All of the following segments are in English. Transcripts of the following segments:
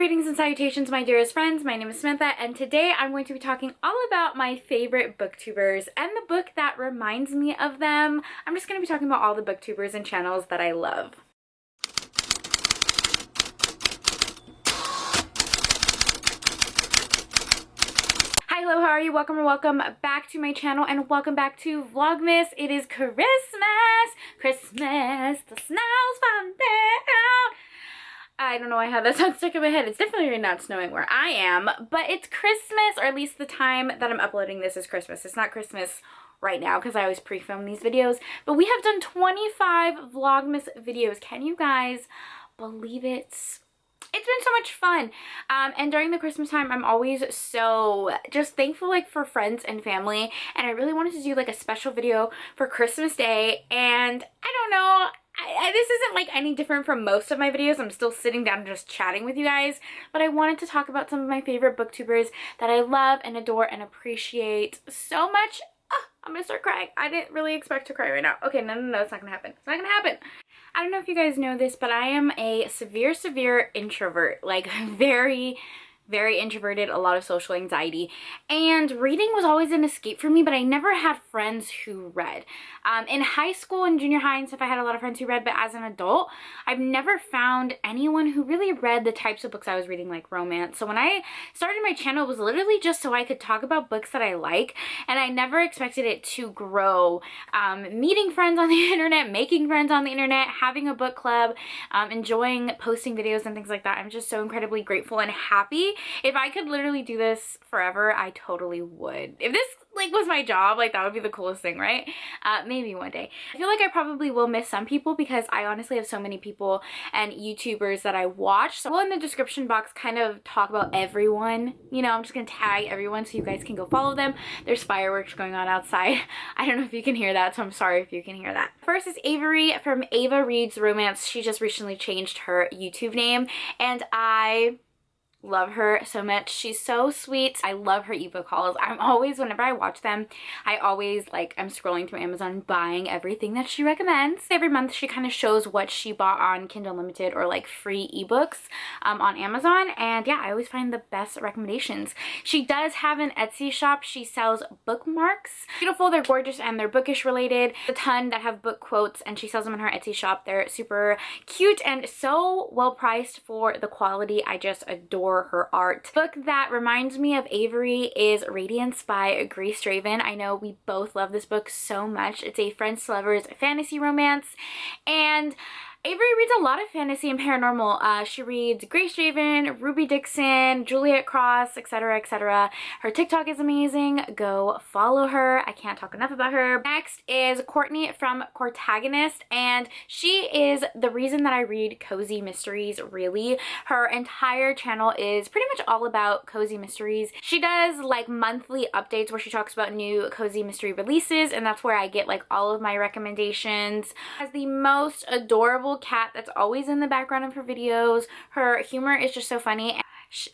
Greetings and salutations, my dearest friends. My name is Samantha, and today I'm going to be talking all about my favorite booktubers and the book that reminds me of them. I'm just going to be talking about all the booktubers and channels that I love. Hi, hello, how are you? Welcome or welcome back to my channel and welcome back to Vlogmas. It is Christmas! Christmas, the snow's falling down. I don't know why I had that song stuck in my head. It's definitely not snowing where I am, but it's Christmas, or at least the time that I'm uploading this is Christmas. It's not Christmas right now because I always pre-film these videos, but we have done 25 Vlogmas videos. Can you guys believe it? It's been so much fun. And during the Christmas time, I'm always so just thankful for friends and family, and I really wanted to do a special video for Christmas Day, and I don't know, this isn't any different from most of my videos. I'm still sitting down and just chatting with you guys, but I wanted to talk about some of my favorite booktubers that I love and adore and appreciate so much. I'm gonna start crying. I didn't really expect to cry right now. Okay, no, it's not gonna happen. It's not gonna happen. I don't know if you guys know this, but I am a severe introvert, very introverted, a lot of social anxiety, and reading was always an escape for me, but I never had friends who read. In high school and junior high and stuff, I had a lot of friends who read, but as an adult, I've never found anyone who really read the types of books I was reading, like romance. So when I started my channel, it was literally just so I could talk about books that I like, and I never expected it to grow. Meeting friends on the internet, making friends on the internet, having a book club, enjoying posting videos and things like that. I'm just so incredibly grateful and happy. If I could literally do this forever, I totally would. If this was my job, that would be the coolest thing, right? Maybe one day. I feel like I probably will miss some people because I honestly have so many people and YouTubers that I watch. So we'll in the description box kind of talk about everyone. You know, I'm just gonna tag everyone so you guys can go follow them. There's fireworks going on outside. I don't know if you can hear that, so I'm sorry if you can hear that. First is Avery from Ava Reads Romance. She just recently changed her YouTube name, and I love her so much. She's so sweet. I love her ebook hauls. I'm always, whenever I watch them, I always I'm scrolling through Amazon buying everything that she recommends. Every month she kind of shows what she bought on Kindle Unlimited or free ebooks on Amazon, and yeah, I always find the best recommendations. She does have an Etsy shop. She sells bookmarks. Beautiful, they're gorgeous, and they're bookish related. A ton that have book quotes, and she sells them in her Etsy shop. They're super cute and so well priced for the quality. I just adore her art. Book that reminds me of Avery is Radiance by Grace Draven. I know we both love this book so much. It's a friends to lovers fantasy romance, and Avery reads a lot of fantasy and paranormal. She reads Grace Draven, Ruby Dixon, Juliet Cross, etc, etc. Her TikTok is amazing. Go follow her. I can't talk enough about her. Next is Courtney from Cortagonist, and she is the reason that I read cozy mysteries, really. Her entire channel is pretty much all about cozy mysteries. She does monthly updates where she talks about new cozy mystery releases, and that's where I get all of my recommendations. Has the most adorable cat that's always in the background of her videos. Her humor is just so funny.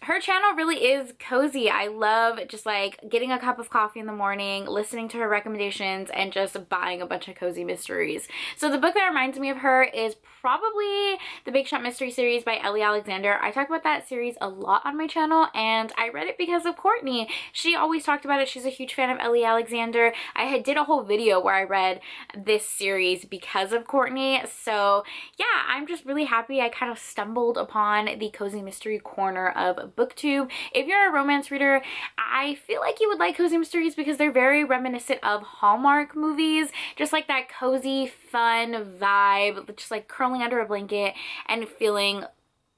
Her channel really is cozy. I love just getting a cup of coffee in the morning, listening to her recommendations, and just buying a bunch of cozy mysteries. So the book that reminds me of her is probably the Big Shot Mystery Series by Ellie Alexander. I talk about that series a lot on my channel, and I read it because of Courtney. She always talked about it. She's a huge fan of Ellie Alexander. I did a whole video where I read this series because of Courtney. So yeah, I'm just really happy I kind of stumbled upon the cozy mystery corner of BookTube. If you're a romance reader, I feel like you would like cozy mysteries because they're very reminiscent of Hallmark movies. Just that cozy, fun vibe, just curling under a blanket and feeling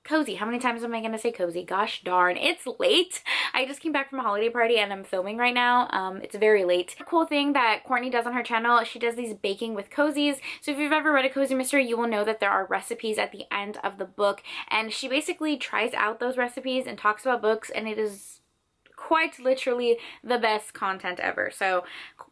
cozy. How many times am I gonna say cozy? Gosh darn, it's late. I just came back from a holiday party and I'm filming right now. It's very late. A cool thing that Courtney does on her channel, she does these baking with cozies. So if you've ever read a cozy mystery, you will know that there are recipes at the end of the book, and she basically tries out those recipes and talks about books, and it is quite literally the best content ever. So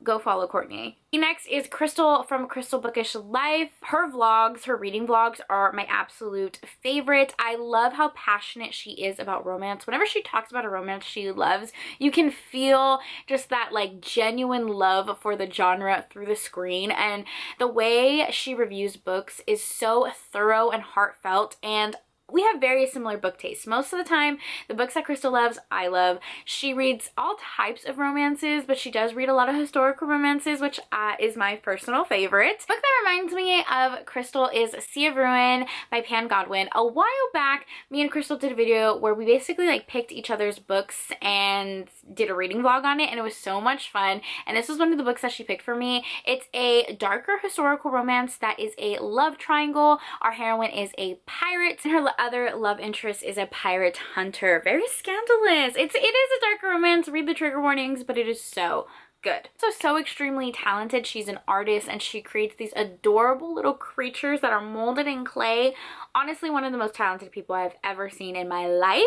go follow Courtney. Next is Crystal from Crystal Bookish Life. Her vlogs, her reading vlogs, are my absolute favorite. I love how passionate she is about romance. Whenever she talks about a romance she loves, you can feel just that genuine love for the genre through the screen, and the way she reviews books is so thorough and heartfelt, and we have very similar book tastes. Most of the time, the books that Crystal loves, I love. She reads all types of romances, but she does read a lot of historical romances, which is my personal favorite. The book that reminds me of Crystal is Sea of Ruin by Pan Godwin. A while back, me and Crystal did a video where we basically like picked each other's books and did a reading vlog on it, and it was so much fun. And this was one of the books that she picked for me. It's a darker historical romance that is a love triangle. Our heroine is a pirate, and her other love interest is a pirate hunter. Very scandalous. It is a darker romance. Read the trigger warnings, but it is so good. So extremely talented. She's an artist and she creates these adorable little creatures that are molded in clay. Honestly, one of the most talented people I've ever seen in my life.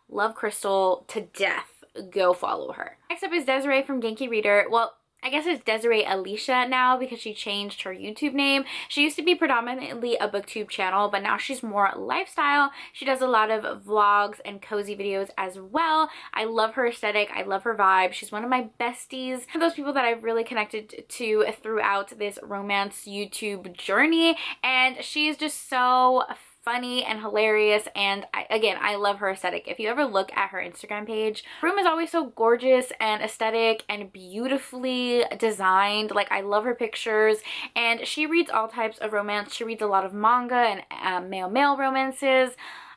Love Crystal to death. Go follow her. Next up is Desiree from Genki Reader. Well, I guess it's Desiree Alicia now because she changed her YouTube name. She used to be predominantly a booktube channel, but now she's more lifestyle. She does a lot of vlogs and cozy videos as well. I love her aesthetic. I love her vibe. She's one of my besties. One of those people that I've really connected to throughout this romance YouTube journey, and she's just so funny and hilarious, and I love her aesthetic. If you ever look at her Instagram page, her room is always so gorgeous and aesthetic and beautifully designed. Like, I love her pictures, and she reads all types of romance. She reads a lot of manga and male romances.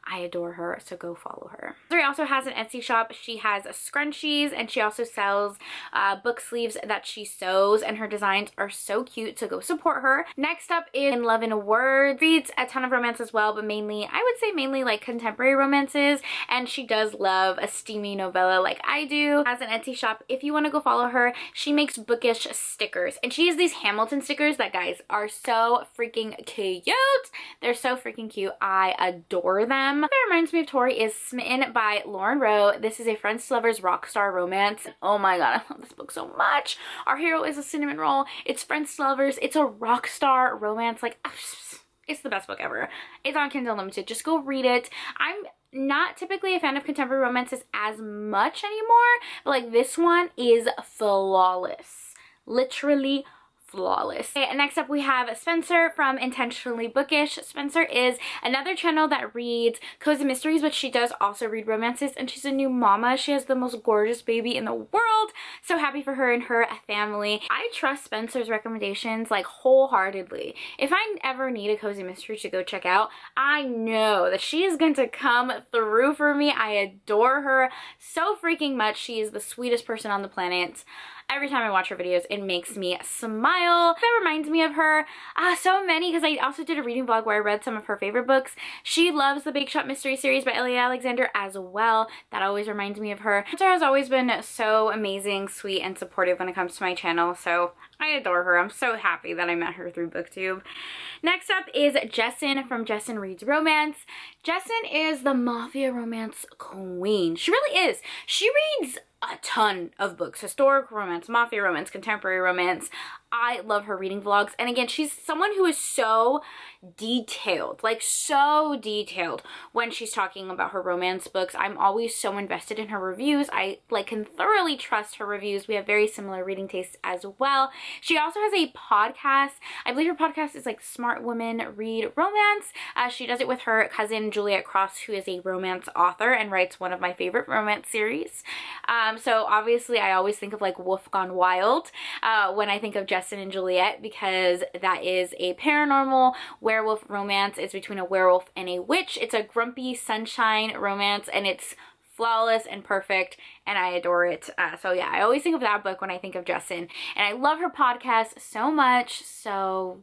I adore her, so go follow her. Desiree also has an Etsy shop. She has scrunchies, and she also sells book sleeves that she sews, and her designs are so cute, so go support her. Next up is In Love in a Word. Reads a ton of romance as well, but mainly, I would say mainly like contemporary romances, and she does love a steamy novella like I do. Has an Etsy shop. If you want to go follow her, she makes bookish stickers, and she has these Hamilton stickers that, guys, are so freaking cute. They're so freaking cute. I adore them. That reminds me of Tori is Smitten by Lauren Rowe. This is a friends to lovers rock star romance. Oh my god, I love this book so much. Our hero is a cinnamon roll. It's friends to lovers. It's a rock star romance. Like, it's the best book ever. It's on Kindle Unlimited. Just go read it. I'm not typically a fan of contemporary romances as much anymore, but like this one is flawless. Literally flawless. Okay, and next up we have Spencer from Intentionally Bookish. Spencer is another channel that reads cozy mysteries, but she does also read romances, and she's a new mama. She has the most gorgeous baby in the world. So happy for her and her family. I trust Spencer's recommendations like wholeheartedly. If I ever need a cozy mystery to go check out, I know that she is going to come through for me. I adore her so freaking much. She is the sweetest person on the planet. Every time I watch her videos, it makes me smile. That reminds me of her. So many, because I also did a reading vlog where I read some of her favorite books. She loves the Bake Shop Mystery Series by Elliot Alexander as well. That always reminds me of her. Spencer has always been so amazing, sweet, and supportive when it comes to my channel, so I adore her. I'm so happy that I met her through BookTube. Next up is Jessen from Jessen Reads Romance. Jessen is the mafia romance queen. She really is. She reads a ton of books. Historical romance, mafia romance, contemporary romance. I love her reading vlogs. And again, she's someone who is so detailed, like so detailed when she's talking about her romance books. I'm always so invested in her reviews. I like can thoroughly trust her reviews. We have very similar reading tastes as well. She also has a podcast. I believe her podcast is like Smart Women Read Romance. She does it with her cousin Juliet Cross, who is a romance author and writes one of my favorite romance series. So obviously I always think of like Wolf Gone Wild when I think of Jessen and Juliet, because that is a paranormal werewolf romance. It's between a werewolf and a witch. It's a grumpy sunshine romance, and it's flawless and perfect, and I adore it. So yeah, I always think of that book when I think of Jessen, and I love her podcast so much, so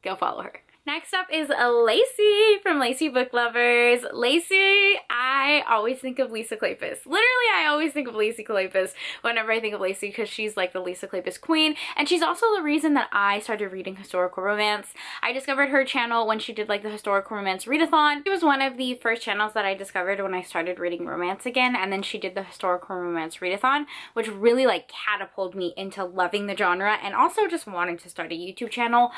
go follow her. Next up is Lacie from Lacie Book Lovers. Lacie, I always think of Lisa Kleypas. Literally, I always think of Lisa Kleypas whenever I think of Lacie, because she's like the Lisa Kleypas queen, and she's also the reason that I started reading historical romance. I discovered her channel when she did like the historical romance readathon. She was one of the first channels that I discovered when I started reading romance again, and then she did the historical romance readathon, which really like catapulted me into loving the genre and also just wanting to start a YouTube channel.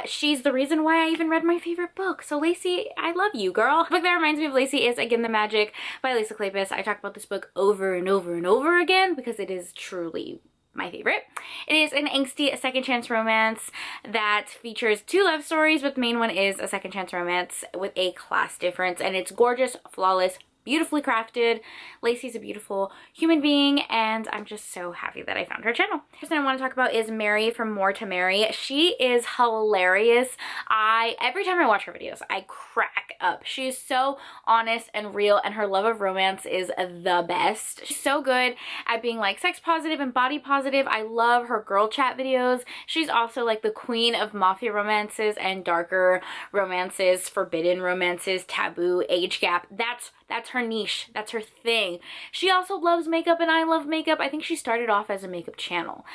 She's the reason why I even read my favorite book. So Lacie, I love you, girl. The book that reminds me of Lacie is Again the Magic by Lisa Kleypas. I talk about this book over and over and over again because it is truly my favorite. It is an angsty second chance romance that features 2 love stories, but the main one is a second chance romance with a class difference, and it's gorgeous, flawless, beautifully crafted. Lacey's a beautiful human being, and I'm just so happy that I found her channel. The person I want to talk about is Mary from More to Mary. She is hilarious. Every time I watch her videos, I crack up. She is so honest and real, and her love of romance is the best. She's so good at being like sex positive and body positive. I love her girl chat videos. She's also like the queen of mafia romances and darker romances, forbidden romances, taboo, age gap. That's her niche. That's her thing. She also loves makeup, and I love makeup. I think she started off as a makeup channel.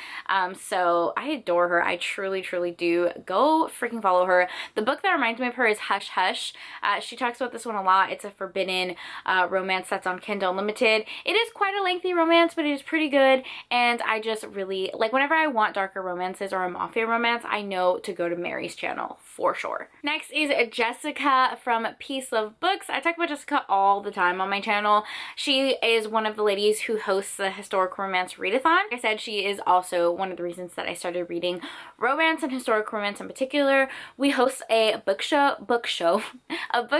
So I adore her. I truly, truly do. Go freaking follow her. The book that reminds me of her is Hush Hush. She talks about this one a lot. It's a forbidden romance that's on Kindle Unlimited. It is quite a lengthy romance, but it is pretty good. And I just really, like, whenever I want darker romances or a mafia romance, I know to go to Mary's channel for sure. Next is Jessica from Peace Love Books. I talk about Jessica all the time on my channel. She is one of the ladies who hosts the historical romance readathon. Like I said, she is also one of the reasons that I started reading romance and historical romance in particular. We host a book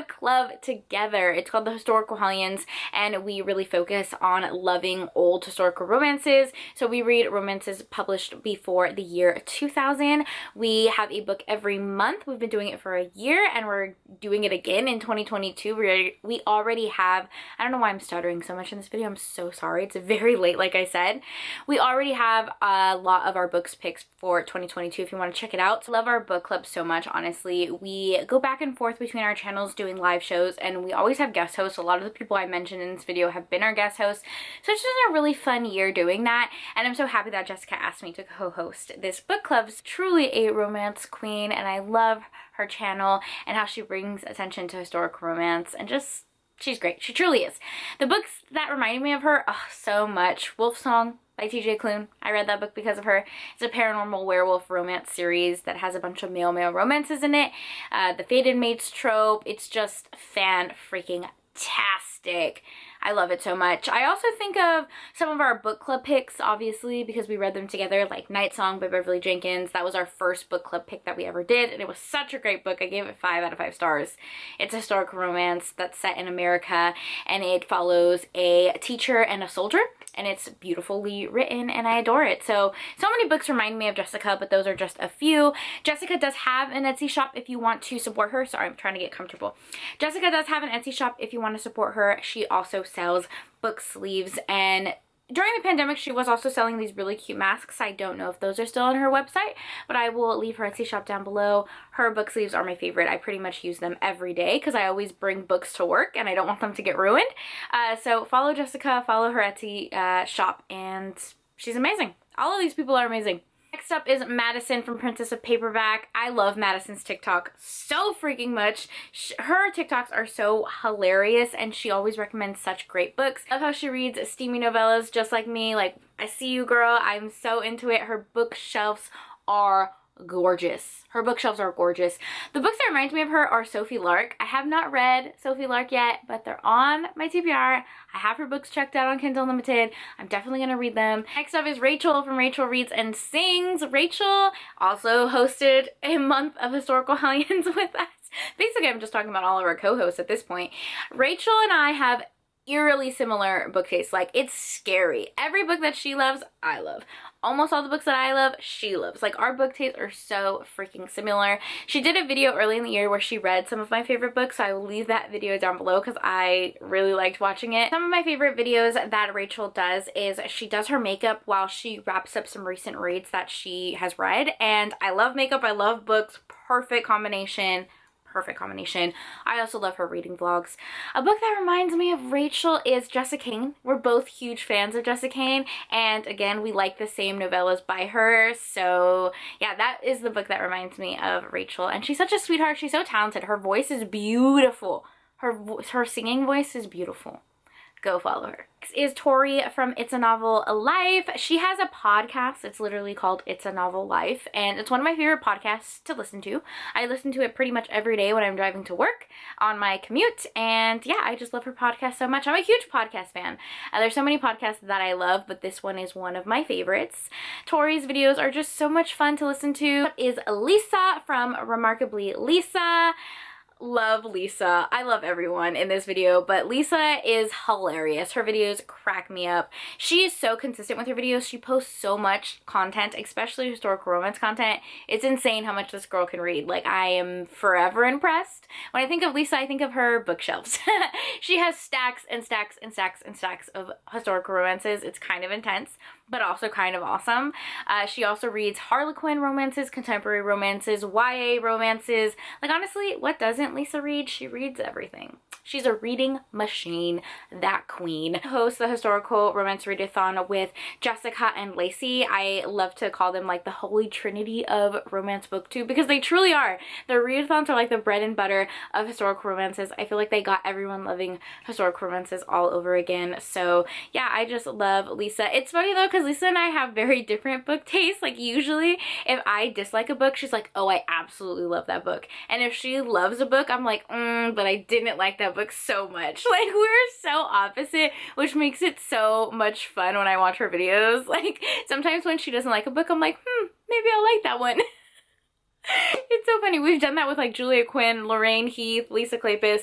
club together. It's called the Historical Hellions, and we really focus on loving old historical romances. So we read romances published before the year 2000. We have a book every month. We've been doing it for a year, and we're doing it again in 2022. We already have, I don't know why I'm stuttering so much in this video. I'm so sorry. It's very late, like I said. We already have a lot of our books picked for 2022 if you want to check it out. I love our book club so much, honestly. We go back and forth between our channels doing live shows, and we always have guest hosts. A lot of the people I mentioned in this video have been our guest hosts. So it's just a really fun year doing that, and I'm so happy that Jessica asked me to co-host this book club. She's truly a romance queen, and I love her channel and how she brings attention to historical romance, and just, she's great. She truly is. The books that reminded me of her, oh, so much. Wolf Song by TJ Klune. I read that book because of her. It's a paranormal werewolf romance series that has a bunch of male-male romances in it. The fated mates trope. It's just fan-freaking-tastic. I love it so much. I also think of some of our book club picks, obviously, because we read them together, like Night Song by Beverly Jenkins. That was our first book club pick that we ever did, and it was such a great book. I gave it 5 out of 5 stars. It's a historical romance that's set in America, and it follows a teacher and a soldier, and it's beautifully written, and I adore it. So many books remind me of Jessica, but those are just a few. Jessica does have an Etsy shop if you want to support her. Sorry, I'm trying to get comfortable. Jessica does have an Etsy shop if you want to support her. She also sells book sleeves, and during the pandemic she was also selling these really cute masks. I don't know if those are still on her website, but I will leave her Etsy shop down below. Her book sleeves are my favorite. I pretty much use them every day because I always bring books to work and I don't want them to get ruined. So follow Jessica, follow her Etsy shop, and she's amazing. All of these people are amazing. Next up is Madison from Princess of Paperback. I love Madison's TikTok so freaking much. Her TikToks are so hilarious, and she always recommends such great books. I love how she reads steamy novellas just like me. Like, I see you, girl. I'm so into it. Her bookshelves are gorgeous. Her bookshelves are gorgeous. The books that remind me of her are Sophie Lark. I have not read Sophie Lark yet, but they're on my TBR. I have her books checked out on Kindle Unlimited. I'm definitely going to read them. Next up is Rachel from Rachel Reads and Sings. Rachel also hosted a month of Historical Hellions with us. Basically, I'm just talking about all of our co-hosts at this point. Rachel and I have eerily similar book tastes. Like, it's scary. Every book that she loves, I love. Almost all the books that I love, she loves. Like, our book tastes are so freaking similar. She did a video early in the year where she read some of my favorite books, so I will leave that video down below because I really liked watching it. Some of my favorite videos that Rachel does is she does her makeup while she wraps up some recent reads that she has read, and I love makeup, I love books, perfect combination. Perfect combination. I also love her reading vlogs. A book that reminds me of Rachel is Jessa Kane. We're both huge fans of Jessa Kane, and again, we like the same novellas by her, so yeah, that is the book that reminds me of Rachel, and she's such a sweetheart. She's so talented. Her voice is beautiful. Her singing voice is beautiful. Go follow her. Next is Tori from It's a Novel Life. She has a podcast. It's literally called It's a Novel Life, and it's one of my favorite podcasts to listen to. I listen to it pretty much every day when I'm driving to work on my commute, and yeah, I just love her podcast so much. I'm a huge podcast fan. There's so many podcasts that I love, but this one is one of my favorites. Tori's videos are just so much fun to listen to. Is Lisa from Remarkably Lisa. Love Lisa. I love everyone in this video, but Lisa is hilarious. Her videos crack me up. She is so consistent with her videos. She posts so much content, especially historical romance content. It's insane how much this girl can read. Like, I am forever impressed. When I think of Lisa, I think of her bookshelves. She has stacks and stacks and stacks and stacks of historical romances. It's kind of intense, but also kind of awesome. She also reads Harlequin romances, contemporary romances, YA romances. Like, honestly, what doesn't Lisa read? She reads everything. She's a reading machine, that queen. Hosts the historical romance readathon with Jessica and Lacie. I love to call them like the holy trinity of romance booktube, because they truly are. Their readathons are like the bread and butter of historical romances. I feel like they got everyone loving historical romances all over again. So yeah, I just love Lisa. It's funny though, because Lisa and I have very different book tastes. Like, usually if I dislike a book, she's like, oh, I absolutely love that book. And if she loves a book, I'm like, but I didn't like that book so much. Like, we're so opposite, which makes it so much fun when I watch her videos. Like, sometimes when she doesn't like a book, I'm like, maybe I'll like that one. It's so funny. We've done that with like Julia Quinn, Lorraine Heath, Lisa Kleypas.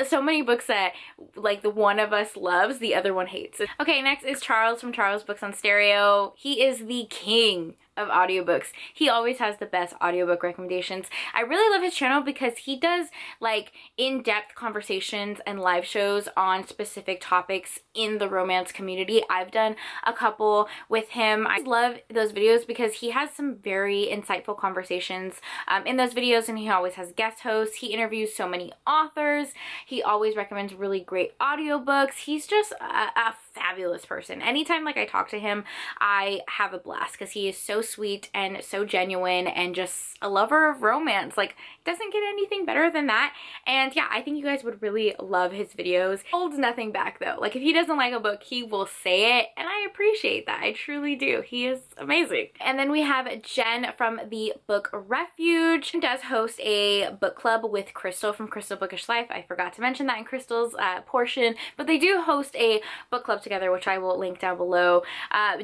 So many books that like the one of us loves, the other one hates. Okay, next is Charles from Charles Books on Stereo. He is the king of audiobooks. He always has the best audiobook recommendations. I really love his channel because he does like in-depth conversations and live shows on specific topics in the romance community. I've done a couple with him. I love those videos because he has some very insightful conversations in those videos, and he always has guest hosts. He interviews so many authors. He always recommends really great audiobooks. He's just a fabulous person. Anytime like I talk to him, I have a blast because he is so sweet and so genuine and just a lover of romance. Like, doesn't get anything better than that. And yeah, I think you guys would really love his videos. Holds nothing back though. Like, if he doesn't like a book, he will say it, and I appreciate that. I truly do. He is amazing. And then we have Jen from the book Refuge. She does host a book club with Crystal from Crystal Bookish Life. I forgot to mention that in Crystal's portion, but they do host a book club together, which I will link down below.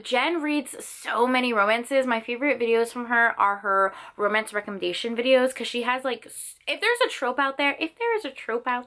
Jen reads so many romances. My favorite videos from her are her romance recommendation videos, because she has like, if there's a trope out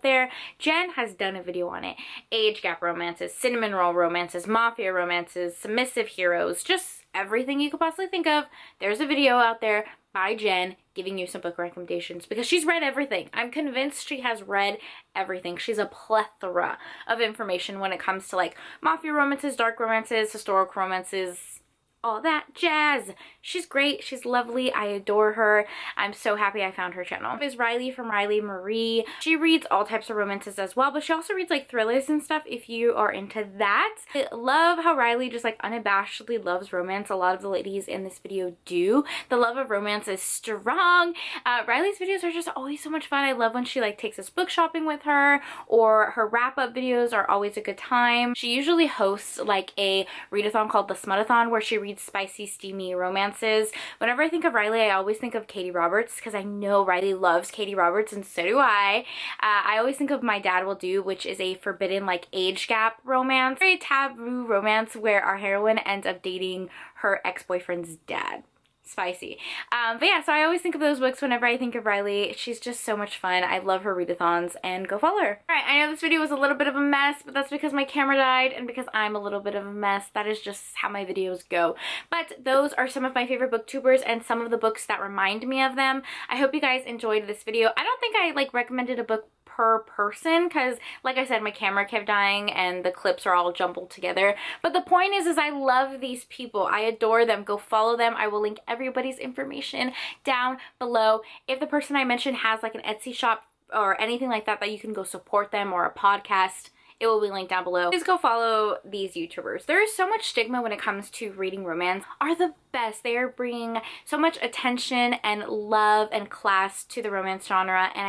there, Jen has done a video on it. Age gap romances, cinnamon roll romances, mafia romances, submissive heroes, just everything you could possibly think of. There's a video out there by Jen giving you some book recommendations, because she's read everything. I'm convinced she has read everything. She's a plethora of information when it comes to like mafia romances, dark romances, historical romances, all that jazz. She's great. She's lovely. I adore her. I'm so happy I found her channel. Is Riley from Riley Marie. She reads all types of romances as well, but she also reads like thrillers and stuff if you are into that. I love how Riley just like unabashedly loves romance. A lot of the ladies in this video do. The love of romance is strong. Riley's videos are just always so much fun. I love when she like takes us book shopping with her, or her wrap-up videos are always a good time. She usually hosts like a readathon called the Smutathon, where she reads spicy, steamy romances. Whenever I think of Riley, I always think of Katie Roberts, because I know Riley loves Katie Roberts, and so do I. I always think of My Dad Will Do, which is a forbidden like age gap romance, very taboo romance where our heroine ends up dating her ex-boyfriend's dad. Spicy. But yeah, so I always think of those books whenever I think of Riley. She's just so much fun. I love her readathons, and go follow her. Alright, I know this video was a little bit of a mess, but that's because my camera died and because I'm a little bit of a mess. That is just how my videos go. But those are some of my favorite booktubers and some of the books that remind me of them. I hope you guys enjoyed this video. I don't think I like recommended a book per person, because like I said, my camera kept dying and the clips are all jumbled together. But the point is I love these people. I adore them. Go follow them. I will link everybody's information down below. If the person I mentioned has like an Etsy shop or anything like that you can go support them, or a podcast, it will be linked down below. Please go follow these YouTubers. There is so much stigma when it comes to reading romance. Are the best. They are bringing so much attention and love and class to the romance genre, and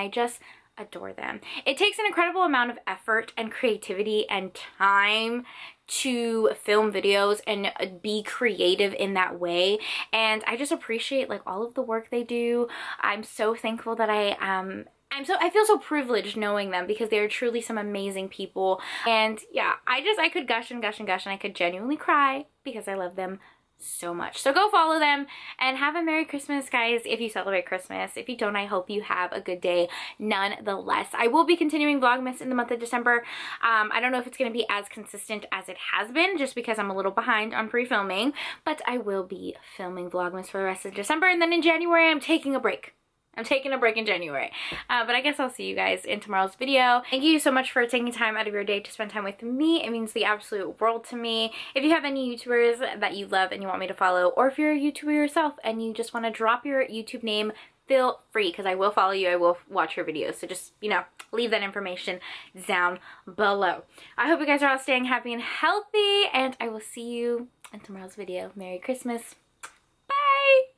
adore them. It takes an incredible amount of effort and creativity and time to film videos and be creative in that way, and I just appreciate like all of the work they do. I'm so thankful that I feel so privileged knowing them, because they are truly some amazing people. And yeah, I could gush and gush and gush, and I could genuinely cry because I love them so much. So go follow them and have a Merry Christmas, guys, if you celebrate Christmas. If you don't, I hope you have a good day nonetheless. I will be continuing Vlogmas in the month of December. I don't know if it's going to be as consistent as it has been, just because I'm a little behind on pre-filming, but I will be filming Vlogmas for the rest of December, and then in January I'm taking a break. I'm taking a break in January. But I guess I'll see you guys in tomorrow's video. Thank you so much for taking time out of your day to spend time with me. It means the absolute world to me. If you have any YouTubers that you love and you want me to follow, or if you're a YouTuber yourself and you just want to drop your YouTube name, feel free, because I will follow you. I will watch your videos. So just, you know, leave that information down below. I hope you guys are all staying happy and healthy, and I will see you in tomorrow's video. Merry Christmas. Bye!